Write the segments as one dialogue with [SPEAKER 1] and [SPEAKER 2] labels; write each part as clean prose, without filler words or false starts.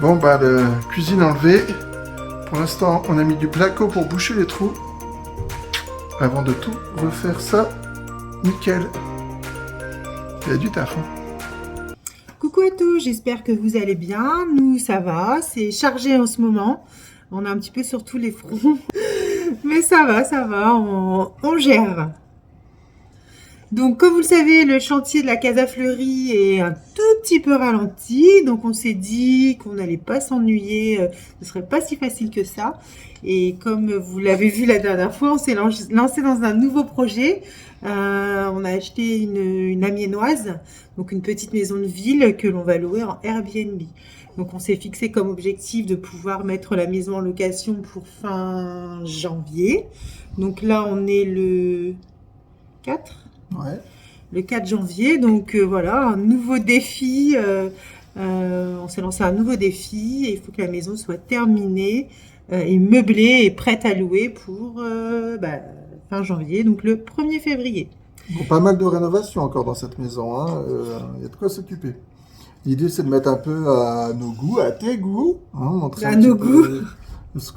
[SPEAKER 1] Bon, bah, la cuisine enlevée. Pour l'instant, on a mis du placo pour boucher les trous. Avant de tout refaire ça, nickel. Il y a du taf, hein.
[SPEAKER 2] Coucou à tous, j'espère que vous allez bien. Nous, ça va, c'est chargé en ce moment. On est un petit peu sur tous les fronts. Mais ça va, on gère. Donc, comme vous le savez, le chantier de la Casa Fleurie est un tout petit peu ralenti. Donc, on s'est dit qu'on n'allait pas s'ennuyer. Ce serait pas si facile que ça. Et comme vous l'avez vu la dernière fois, on s'est lancé dans un nouveau projet. On a acheté une amiénoise, donc une petite maison de ville que l'on va louer en Airbnb. Donc, on s'est fixé comme objectif de pouvoir mettre la maison en location pour fin janvier. Donc là, on est le 4.
[SPEAKER 1] Ouais.
[SPEAKER 2] Le 4 janvier, donc voilà, un nouveau défi. On s'est lancé un nouveau défi et il faut que la maison soit terminée et meublée et prête à louer pour fin janvier, donc le 1er février.
[SPEAKER 1] Bon, pas mal de rénovations encore dans cette maison, hein. Il y a de quoi s'occuper. L'idée, c'est de mettre un peu à nos goûts, à tes goûts, hein, montrer
[SPEAKER 2] À
[SPEAKER 1] un petit
[SPEAKER 2] nos
[SPEAKER 1] peu
[SPEAKER 2] goûts.
[SPEAKER 1] ce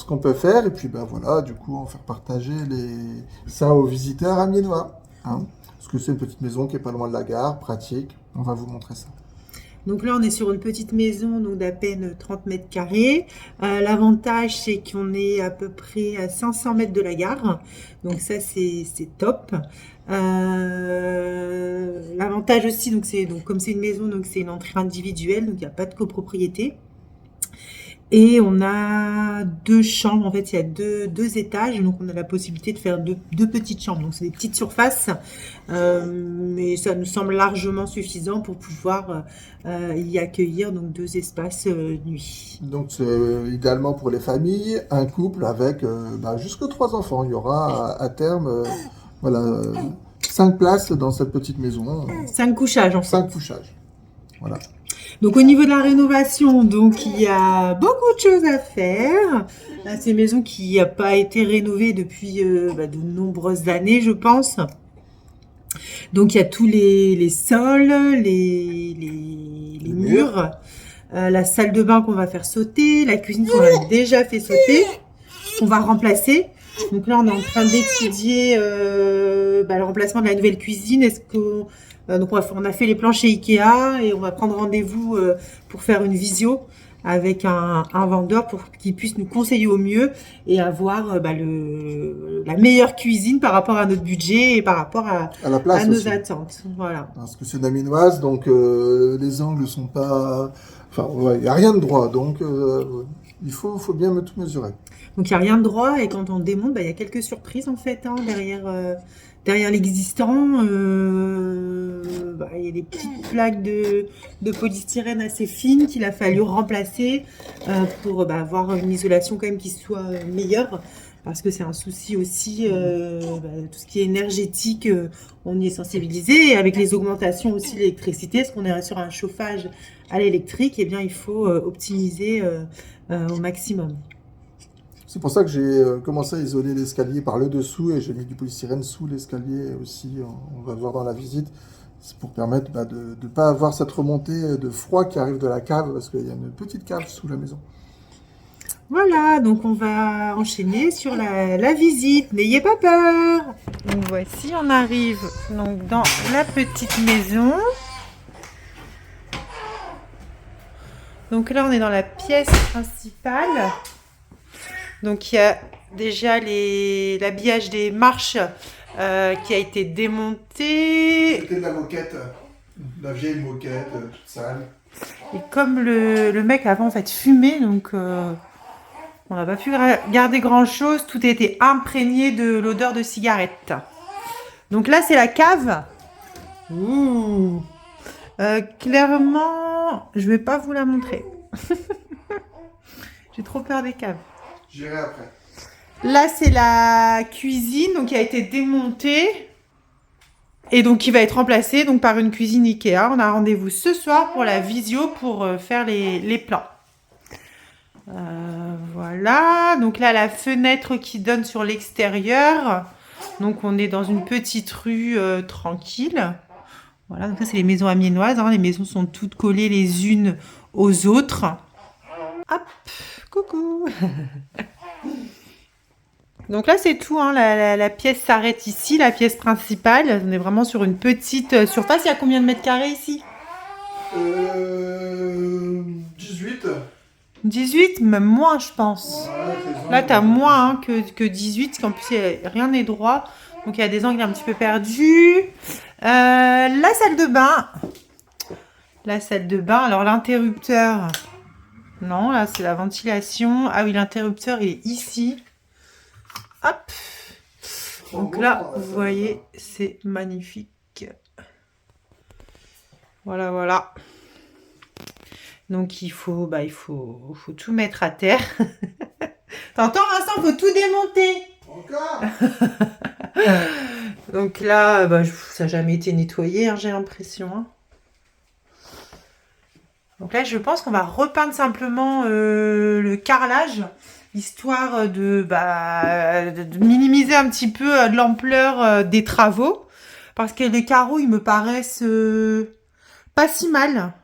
[SPEAKER 1] qu'on peut faire, et puis ben voilà, du coup, en faire partager ça aux visiteurs amiénois, hein. Parce que c'est une petite maison qui est pas loin de la gare, pratique. On va vous montrer ça.
[SPEAKER 2] Donc là, on est sur une petite maison donc d'à peine 30 mètres carrés. L'avantage, c'est qu'on est à peu près à 500 mètres de la gare. Donc ça, c'est top. L'avantage aussi, donc comme c'est une maison, donc c'est une entrée individuelle, donc il n'y a pas de copropriété. Et on a 2 chambres, en fait, il y a deux étages, donc on a la possibilité de faire deux petites chambres. Donc c'est des petites surfaces, mais ça nous semble largement suffisant pour pouvoir y accueillir donc 2 espaces nuit.
[SPEAKER 1] Donc, c'est idéalement pour les familles, un couple avec jusque 3 enfants. Il y aura à terme, voilà, 5 places dans cette petite maison,
[SPEAKER 2] 5 couchages en fait.
[SPEAKER 1] 5 couchages. Voilà.
[SPEAKER 2] Donc au niveau de la rénovation, donc il y a beaucoup de choses à faire. Là, c'est une maison qui n'a pas été rénovée depuis de nombreuses années, je pense. Donc il y a tous les sols, les murs, la salle de bain qu'on va faire sauter, la cuisine qu'on a déjà fait sauter, qu'on va remplacer. Donc là, on est en train d'étudier le remplacement de la nouvelle cuisine. Est-ce que donc on a fait les plans chez Ikea et on va prendre rendez-vous pour faire une visio avec un vendeur pour qu'il puisse nous conseiller au mieux et avoir la meilleure cuisine par rapport à notre budget et par rapport à
[SPEAKER 1] la place
[SPEAKER 2] nos
[SPEAKER 1] aussi.
[SPEAKER 2] attentes. Voilà.
[SPEAKER 1] Parce que c'est une aminoise, donc les angles sont pas... Enfin, il n'y a rien de droit, donc il faut bien tout mesurer.
[SPEAKER 2] Donc il n'y a rien de droit et quand on démonte, il y a quelques surprises en fait derrière l'existant. Il y a des petites plaques de polystyrène assez fines qu'il a fallu remplacer pour avoir une isolation quand même qui soit meilleure. Parce que c'est un souci aussi, tout ce qui est énergétique, on y est sensibilisé. Et avec les augmentations aussi de l'électricité, parce qu'on est sur un chauffage à l'électrique, eh bien il faut optimiser au maximum.
[SPEAKER 1] C'est pour ça que j'ai commencé à isoler l'escalier par le dessous et j'ai mis du polystyrène sous l'escalier aussi. On va voir dans la visite. C'est pour permettre de ne pas avoir cette remontée de froid qui arrive de la cave parce qu'il y a une petite cave sous la maison.
[SPEAKER 2] Voilà, donc on va enchaîner sur la visite. N'ayez pas peur. Donc voici, on arrive donc dans la petite maison. Donc là, on est dans la pièce principale. Donc il y a déjà l'habillage des marches qui a été démonté.
[SPEAKER 1] C'était de la moquette, la vieille moquette, toute sale.
[SPEAKER 2] Et comme le mec avant en fait fumé, donc on n'a pas pu garder grand chose. Tout a été imprégné de l'odeur de cigarette. Donc là, c'est la cave. Ouh. Clairement, je vais pas vous la montrer. J'ai trop peur des caves.
[SPEAKER 1] J'irai après.
[SPEAKER 2] Là, c'est la cuisine donc, qui a été démontée et donc qui va être remplacée donc, par une cuisine Ikea. On a rendez-vous ce soir pour la visio pour faire les plans. Voilà. Donc là, la fenêtre qui donne sur l'extérieur. Donc, on est dans une petite rue tranquille. Voilà. Donc, ça, c'est les maisons amiénoises. Hein. Les maisons sont toutes collées les unes aux autres. Hop, coucou. Donc là, c'est tout, hein. La pièce s'arrête ici, la pièce principale. On est vraiment sur une petite surface. Il y a combien de mètres carrés ici?
[SPEAKER 1] 18.
[SPEAKER 2] 18, même moins, je pense.
[SPEAKER 1] Ouais,
[SPEAKER 2] Là, tu as moins hein, que 18, parce qu'en plus, rien n'est droit. Donc, il y a des angles un petit peu perdus. La salle de bain. La salle de bain. Alors, l'interrupteur. Non, là, c'est la ventilation. Ah oui, l'interrupteur, il est ici. Hop. Donc là, vous voyez, c'est magnifique. Voilà, voilà. Donc il faut tout mettre à terre. T'entends, Vincent, faut tout démonter.
[SPEAKER 1] Encore.
[SPEAKER 2] Donc là, ça n'a jamais été nettoyé, hein, j'ai l'impression. Hein. Donc là, je pense qu'on va repeindre simplement le carrelage, histoire de minimiser un petit peu l'ampleur des travaux. Parce que les carreaux, ils me paraissent pas si mal.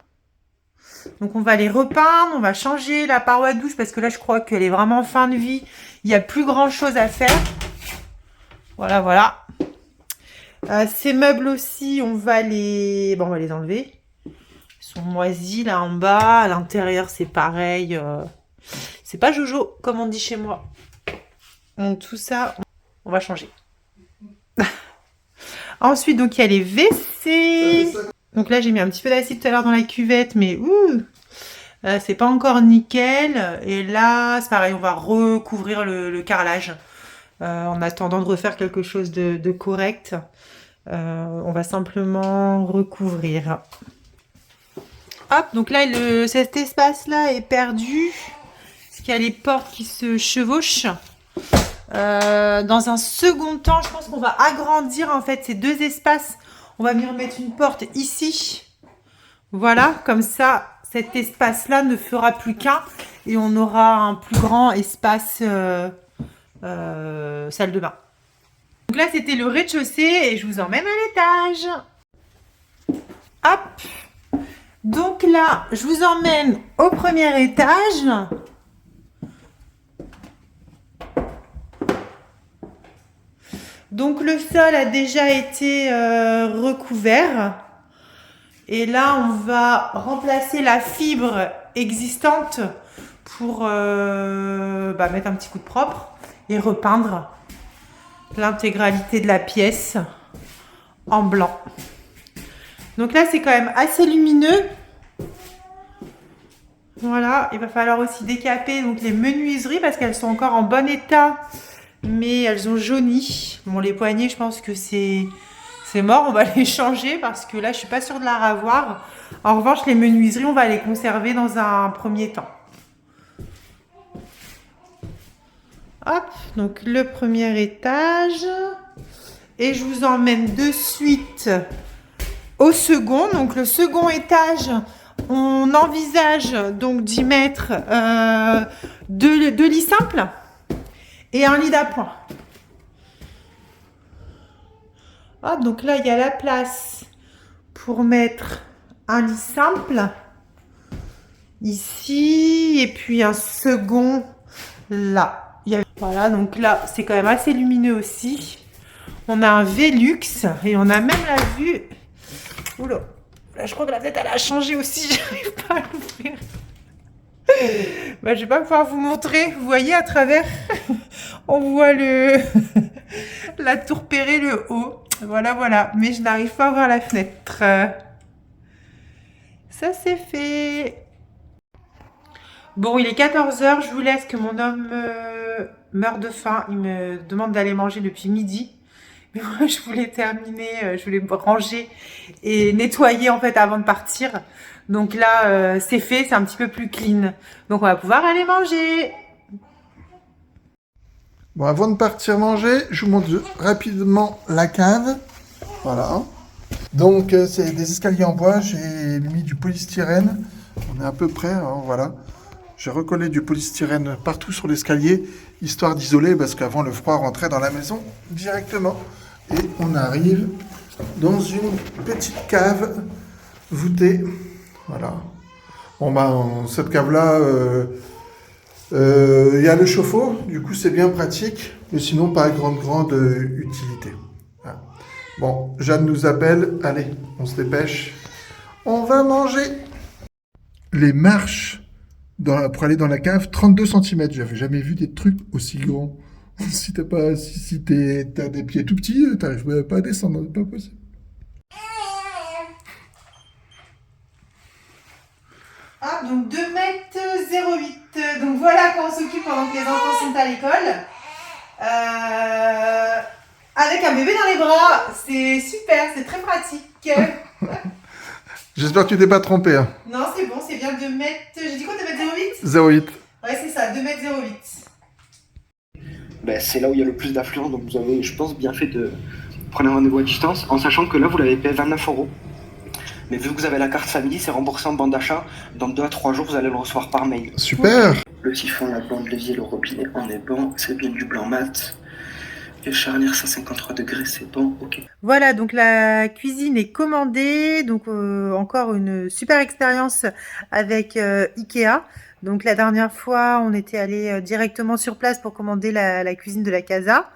[SPEAKER 2] Donc on va les repeindre, on va changer la paroi de douche parce que là je crois qu'elle est vraiment en fin de vie. Il n'y a plus grand chose à faire. Voilà, voilà. Ces meubles aussi, on va les enlever. Ils sont moisis là en bas. À l'intérieur c'est pareil. C'est pas Jojo comme on dit chez moi. Donc tout ça, on va changer. Ensuite donc il y a les WC. Donc là, j'ai mis un petit peu d'acide tout à l'heure dans la cuvette, mais c'est pas encore nickel. Et là, c'est pareil, on va recouvrir le carrelage en attendant de refaire quelque chose de correct. On va simplement recouvrir. Hop, donc là, cet espace-là est perdu. Parce qu'il y a les portes qui se chevauchent. Dans un second temps, je pense qu'on va agrandir en fait ces deux espaces. On va venir mettre une porte ici. Voilà, comme ça, cet espace-là ne fera plus qu'un. Et on aura un plus grand espace salle de bain. Donc là, c'était le rez-de-chaussée et je vous emmène à l'étage. Hop. Donc là, je vous emmène au premier étage. Donc le sol a déjà été recouvert. Et là, on va remplacer la fibre existante pour mettre un petit coup de propre et repeindre l'intégralité de la pièce en blanc. Donc là, c'est quand même assez lumineux. Voilà, il va falloir aussi décaper donc, les menuiseries parce qu'elles sont encore en bon état. Mais elles ont jauni. Bon, les poignées, je pense que c'est mort. On va les changer parce que là, je suis pas sûre de la revoir. En revanche, les menuiseries, on va les conserver dans un premier temps. Hop, donc le premier étage. Et je vous emmène de suite au second. Donc le second étage, on envisage donc d'y mettre deux lits simples. Et un lit d'appoint. Ah, donc là, il y a la place pour mettre un lit simple. Ici. Et puis un second là. Voilà, donc là, c'est quand même assez lumineux aussi. On a un Velux. Et on a même la vue. Oula. Là, je crois que la tête, elle a changé aussi. J'arrive pas à l'ouvrir. Je vais pas pouvoir vous montrer. Vous voyez à travers, on voit la tour Perret, le haut. Voilà, voilà. Mais je n'arrive pas à voir la fenêtre. Ça, c'est fait. Bon, il est 14 h. Je vous laisse que mon homme meurt de faim. Il me demande d'aller manger depuis midi. Mais moi, je voulais terminer, je voulais me ranger et nettoyer en fait avant de partir. Donc là, c'est fait, c'est un petit peu plus clean. Donc on va pouvoir aller manger.
[SPEAKER 1] Bon, avant de partir manger, je vous montre rapidement la cave. Voilà. Donc c'est des escaliers en bois, j'ai mis du polystyrène. On est à peu près, hein, voilà. J'ai recollé du polystyrène partout sur l'escalier, histoire d'isoler, parce qu'avant le froid rentrait dans la maison directement. Et on arrive dans une petite cave voûtée. Voilà. Bon, cette cave-là, Il y a le chauffe-eau, du coup c'est bien pratique, mais sinon pas grande utilité. Voilà. Bon, Jeanne nous appelle, allez, on se dépêche. On va manger. Les marches pour aller dans la cave, 32 cm. J'avais jamais vu des trucs aussi grands. Si t'as des pieds tout petits, t'arrives même pas à descendre, c'est pas possible.
[SPEAKER 2] Ah, donc 2,08 m. Donc voilà quand on s'occupe pendant que les enfants sont à l'école. Avec un bébé dans les bras. C'est super, c'est très pratique.
[SPEAKER 1] J'espère que tu t'es pas trompé. Hein.
[SPEAKER 2] Non, c'est bon, c'est bien 2 mètres. J'ai dit quoi, 2,08 m?
[SPEAKER 1] 0,8.
[SPEAKER 2] Ouais, c'est ça, 2,08 m.
[SPEAKER 3] Ben, c'est là où il y a le plus d'affluents, donc vous avez, je pense, bien fait de prendre un rendez-vous à distance, en sachant que là, vous l'avez payé 29 €. Mais vu que vous avez la carte famille, c'est remboursé en bon d'achat. Dans 2 à 3 jours, vous allez le recevoir par mail.
[SPEAKER 1] Super.
[SPEAKER 3] Le siphon, la bande, l'évier, le robinet, on est bon. C'est bien du blanc mat. Les charnières 153 degrés, c'est bon, ok.
[SPEAKER 2] Voilà, donc la cuisine est commandée. Donc encore une super expérience avec Ikea. Donc la dernière fois, on était allé directement sur place pour commander la cuisine de la casa.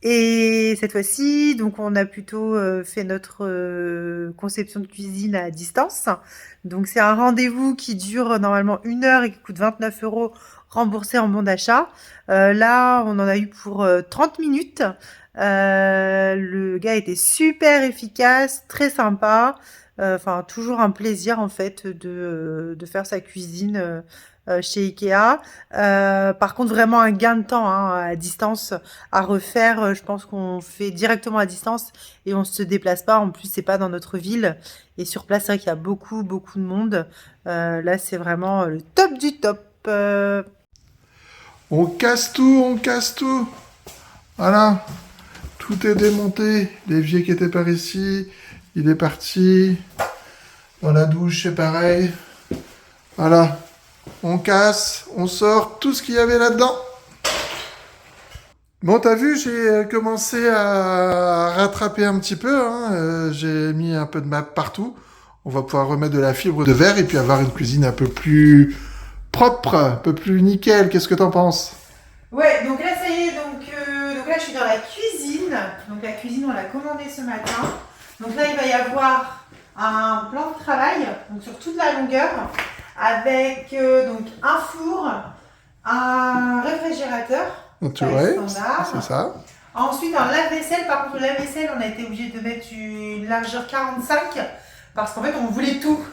[SPEAKER 2] Et cette fois-ci, donc on a plutôt fait notre conception de cuisine à distance. Donc c'est un rendez-vous qui dure normalement 1 heure et qui coûte 29 € remboursé en bon d'achat. Là, on en a eu pour 30 minutes. Le gars était super efficace, très sympa. Enfin, toujours un plaisir en fait de faire sa cuisine chez Ikea. Par contre, vraiment un gain de temps hein, à distance à refaire. Je pense qu'on fait directement à distance et on se déplace pas. En plus, c'est pas dans notre ville. Et sur place, c'est vrai qu'il y a beaucoup de monde. Là, c'est vraiment le top du top.
[SPEAKER 1] On casse tout, on casse tout. Voilà. Tout est démonté. L'évier qui était par ici, il est parti. Dans la douche, c'est pareil. Voilà. On casse, on sort tout ce qu'il y avait là-dedans. Bon, t'as vu, j'ai commencé à rattraper un petit peu. Hein. J'ai mis un peu de map partout. On va pouvoir remettre de la fibre de verre et puis avoir une cuisine un peu plus propre, un peu plus nickel. Qu'est-ce que t'en penses?
[SPEAKER 2] Ouais, donc là, ça y est. Donc là, je suis dans la cuisine. Donc la cuisine, on l'a commandée ce matin. Donc là, il va y avoir un plan de travail donc sur toute la longueur avec donc un four, un réfrigérateur.
[SPEAKER 1] Tu vois,
[SPEAKER 2] Standard.
[SPEAKER 1] c'est ça.
[SPEAKER 2] Ensuite, un lave-vaisselle. Par contre, le lave-vaisselle, on a été obligé de mettre une largeur 45 parce qu'en fait, on voulait tout.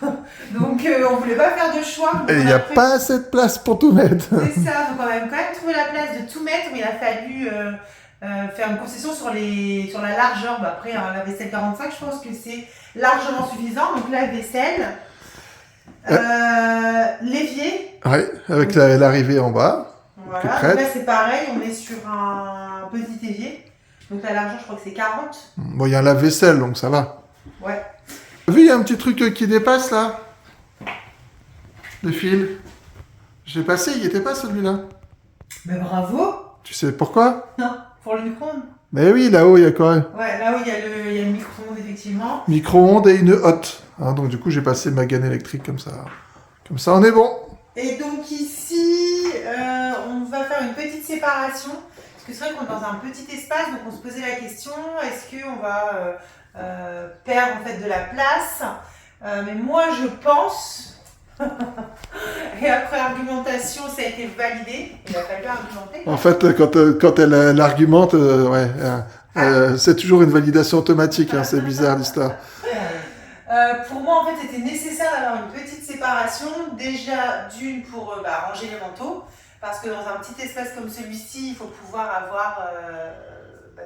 [SPEAKER 2] Donc, on voulait pas faire de choix.
[SPEAKER 1] Et il n'y a pas assez de place pour tout mettre.
[SPEAKER 2] C'est ça. Donc, on a quand même trouvé la place de tout mettre, mais il a fallu faire une concession sur la largeur. Bah, après, un lave-vaisselle 45, je pense que c'est largement suffisant. Donc, lave-vaisselle. L'évier.
[SPEAKER 1] Ouais, avec l'arrivée en bas.
[SPEAKER 2] Voilà, donc là c'est pareil, on est sur un petit évier. Donc la largeur, je crois que c'est 40.
[SPEAKER 1] Bon, il y a un lave-vaisselle, donc ça va.
[SPEAKER 2] Ouais.
[SPEAKER 1] T'as vu, il y a un petit truc qui dépasse là. Le fil. J'ai passé, il n'y était pas celui-là.
[SPEAKER 2] Mais bravo.
[SPEAKER 1] Tu sais pourquoi?
[SPEAKER 2] Non, pour le micro-ondes.
[SPEAKER 1] Mais oui, là-haut, il y a quoi?
[SPEAKER 2] Ouais, là où il y a le micro-ondes, effectivement.
[SPEAKER 1] Micro-ondes et une hotte. Hein, donc du coup, j'ai passé ma gaine électrique comme ça. Comme ça, on est bon.
[SPEAKER 2] Et donc ici, on va faire une petite séparation. Parce que c'est vrai qu'on est dans un petit espace, donc on se posait la question, est-ce qu'on va perdre en fait de la place? Mais moi je pense, et après argumentation, ça a été validé, il a fallu argumenter.
[SPEAKER 1] En fait, quand elle argumente, ouais, c'est toujours une validation automatique, hein, c'est bizarre l'histoire.
[SPEAKER 2] Pour moi, en fait, c'était nécessaire d'avoir une petite séparation. Déjà, d'une pour ranger les manteaux, parce que dans un petit espace comme celui-ci, il faut pouvoir avoir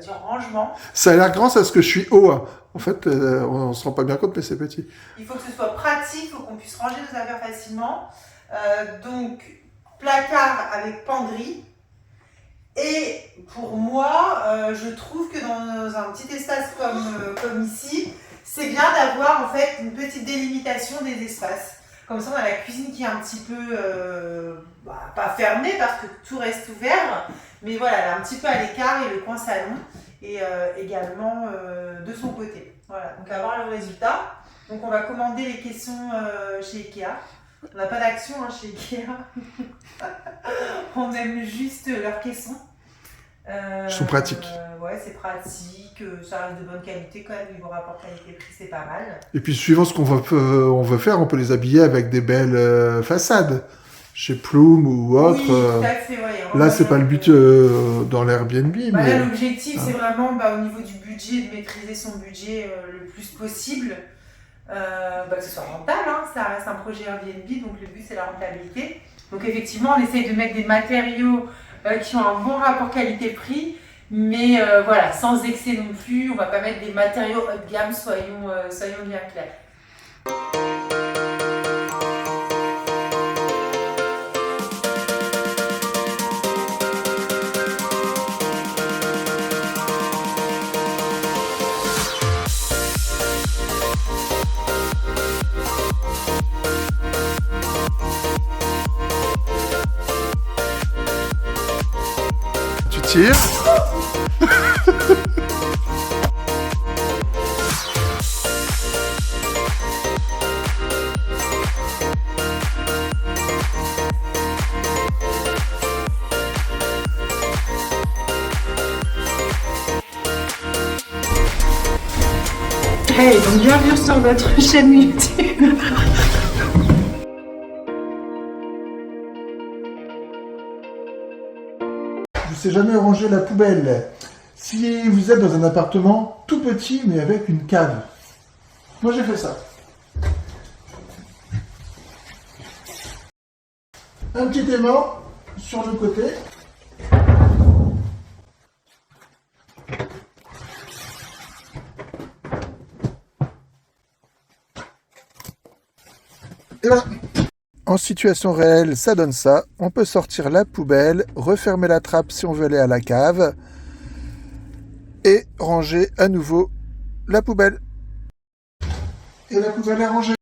[SPEAKER 2] du rangement.
[SPEAKER 1] Ça a l'air grand, c'est parce que je suis haut. Hein. En fait, on se rend pas bien compte, mais c'est petit.
[SPEAKER 2] Il faut que ce soit pratique, il faut qu'on puisse ranger nos affaires facilement. Donc, placard avec penderie. Et pour moi, je trouve que dans un petit espace comme ici, c'est bien d'avoir en fait une petite délimitation des espaces. Comme ça, on a la cuisine qui est un petit peu, pas fermée parce que tout reste ouvert, mais voilà, elle est un petit peu à l'écart et le coin salon est également de son côté. Voilà, donc à voir le résultat. Donc on va commander les caissons chez Ikea. On n'a pas d'action hein, chez Ikea. On aime juste leurs caissons.
[SPEAKER 1] Ils sont pratiques.
[SPEAKER 2] Ouais, c'est pratique. Ça reste de bonne qualité quand même. Niveau rapport qualité-prix, c'est pas mal.
[SPEAKER 1] Et puis suivant ce on veut faire, on peut les habiller avec des belles façades. Chez Plume ou autre.
[SPEAKER 2] Oui, tout à fait, ouais.
[SPEAKER 1] Là, c'est pas le but dans l'Airbnb.
[SPEAKER 2] Bah,
[SPEAKER 1] mais...
[SPEAKER 2] là, l'objectif, c'est vraiment au niveau du budget, de maîtriser son budget le plus possible. Que ce soit rentable, hein. Ça reste un projet Airbnb, donc le but, c'est la rentabilité. Donc effectivement, on essaye de mettre des matériaux qui ont un bon rapport qualité-prix, mais voilà, sans excès non plus. On va pas mettre des matériaux haut de gamme, soyons bien clairs.
[SPEAKER 1] Tu tires.
[SPEAKER 2] Hey, donc bienvenue sur notre chaîne YouTube.
[SPEAKER 1] Je sais jamais ranger la poubelle. Si vous êtes dans un appartement tout petit mais avec une cave. Moi j'ai fait ça. Un petit aimant sur le côté. Et voilà. En situation réelle, ça donne ça. On peut sortir la poubelle, refermer la trappe si on veut aller à la cave et ranger à nouveau la poubelle. Et la poubelle est rangée.